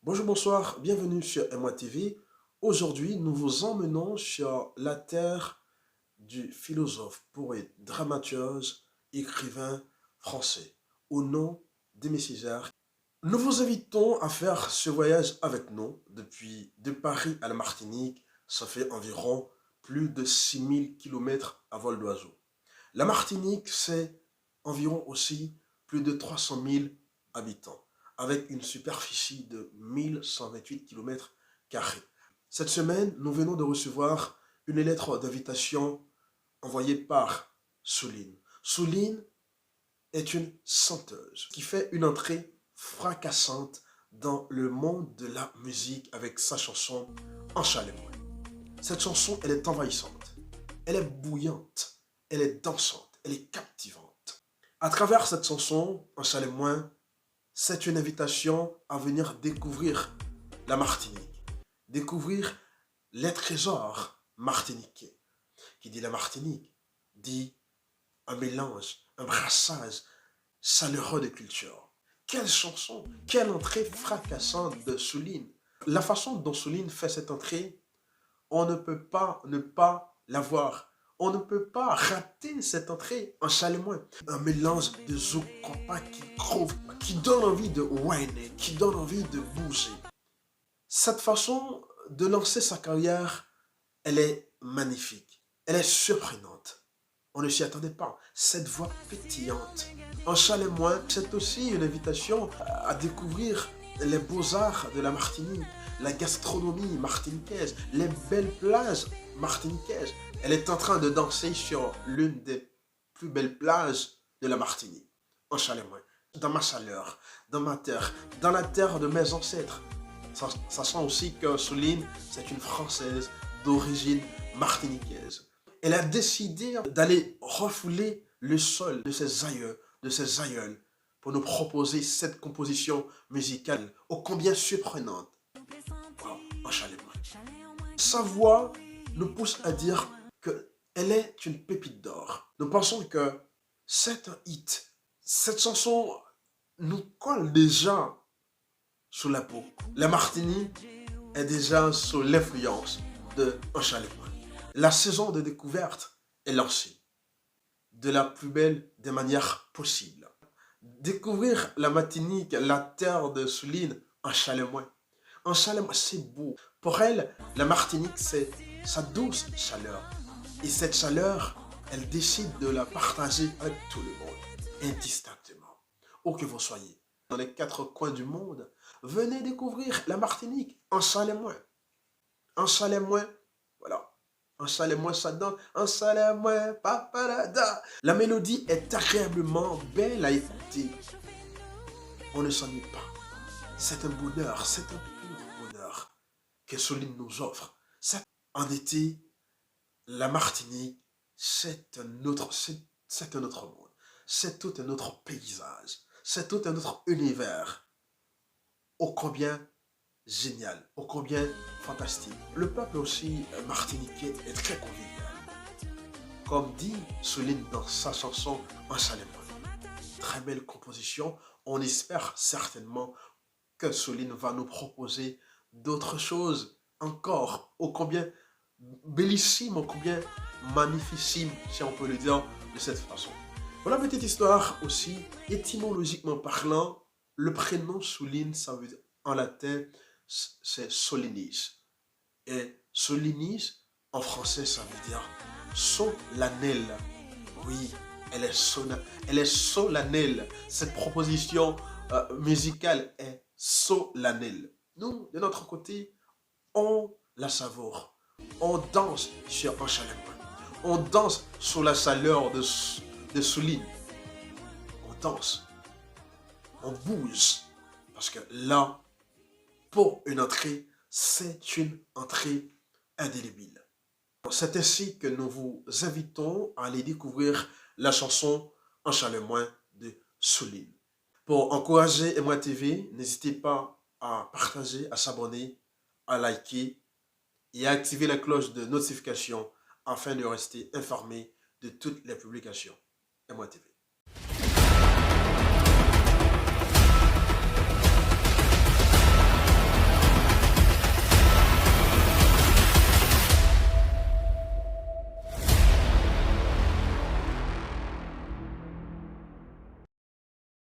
Bonjour, bonsoir, bienvenue sur MOA TV. Aujourd'hui, nous vous emmenons sur la terre du philosophe, poète, dramaturge, écrivain français, au nom d'Aimé Césaire. Nous vous invitons à faire ce voyage avec nous de Paris à la Martinique. Ça fait environ plus de 6 000 km à vol d'oiseau. La Martinique, c'est environ aussi plus de 300 000 habitants, avec une superficie de 1 128 km². Cette semaine, nous venons de recevoir une lettre d'invitation envoyée par Soline. Soline est une chanteuse qui fait une entrée fracassante dans le monde de la musique avec sa chanson Enchaîne-moi. Cette chanson, elle est envahissante, elle est bouillante, elle est dansante, elle est captivante. À travers cette chanson, Enchaîne-moi, c'est une invitation à venir découvrir la Martinique, découvrir les trésors martiniquais. Qui dit la Martinique, dit un mélange, un brassage chaleureux de culture. Quelle chanson, quelle entrée fracassante de Soline. La façon dont Soline fait cette entrée, on ne peut pas ne pas la voir. On ne peut pas rater cette entrée en Chalemouin. Un mélange de zouk compact qui groove, qui donne envie de whiner, qui donne envie de bouger. Cette façon de lancer sa carrière, elle est magnifique. Elle est surprenante. On ne s'y attendait pas. Cette voix pétillante. En Chalemouin, c'est aussi une invitation à découvrir les beaux-arts de la Martinique, la gastronomie martiniquaise, les belles plages martiniquaises. Elle est en train de danser sur l'une des plus belles plages de la Martinique, en Chalemouin, dans ma chaleur, dans ma terre, dans la terre de mes ancêtres. Sachant aussi que Soline, c'est une Française d'origine martiniquaise. Elle a décidé d'aller refouler le sol de ses aïeux, de ses aïeuls, pour nous proposer cette composition musicale ô combien surprenante. Wow, Enchaîne-moi. Sa voix nous pousse à dire qu'elle est une pépite d'or. Nous pensons que c'est un hit. Cette chanson nous colle déjà sous la peau. La Martinique est déjà sous l'influence de Enchaîne-moi. La saison de découverte est lancée de la plus belle des manières possibles. Découvrir la Martinique, la terre de Soline, Enchaîne-moi. Enchaîne-moi, c'est beau. Pour elle, la Martinique, c'est sa douce chaleur. Et cette chaleur, elle décide de la partager avec tout le monde, indistinctement. Où que vous soyez, dans les 4 coins du monde, venez découvrir la Martinique, Enchaîne-moi. Enchaîne-moi, voilà. Enchaîne-moi, ça donne. Enchaîne-moi, paparada. La mélodie est agréablement belle à écouter. On ne s'ennuie pas. C'est un bonheur, c'est un pur bonheur que Soline nous offre. En été, la Martinique, c'est un autre monde. C'est tout un autre paysage. C'est tout un autre univers. Ô combien génial, ô combien fantastique. Le peuple aussi martiniquais est très convivial. Comme dit Soline dans sa chanson Enchaîne-moi. Très belle composition. On espère certainement que Soline va nous proposer d'autres choses encore, ô combien bellissime, ô combien magnificime, si on peut le dire de cette façon. Pour la petite histoire aussi, étymologiquement parlant, le prénom Soline, ça veut dire, en latin, c'est Solinis. Et Solinis, en français, ça veut dire solennel. Oui, elle est solennelle. Cette proposition musicale est solennelle. Nous, de notre côté, on la savoure. On danse sur Enchaîne-moi. On danse sous la chaleur de Soline. On danse. On bouge. Parce que là, pour une entrée, c'est une entrée indélébile. C'est ainsi que nous vous invitons à aller découvrir la chanson Enchaîne-moi de Soline. Pour encourager MOA TV, n'hésitez pas à partager, à s'abonner, à liker et à activer la cloche de notification afin de rester informé de toutes les publications MOA TV.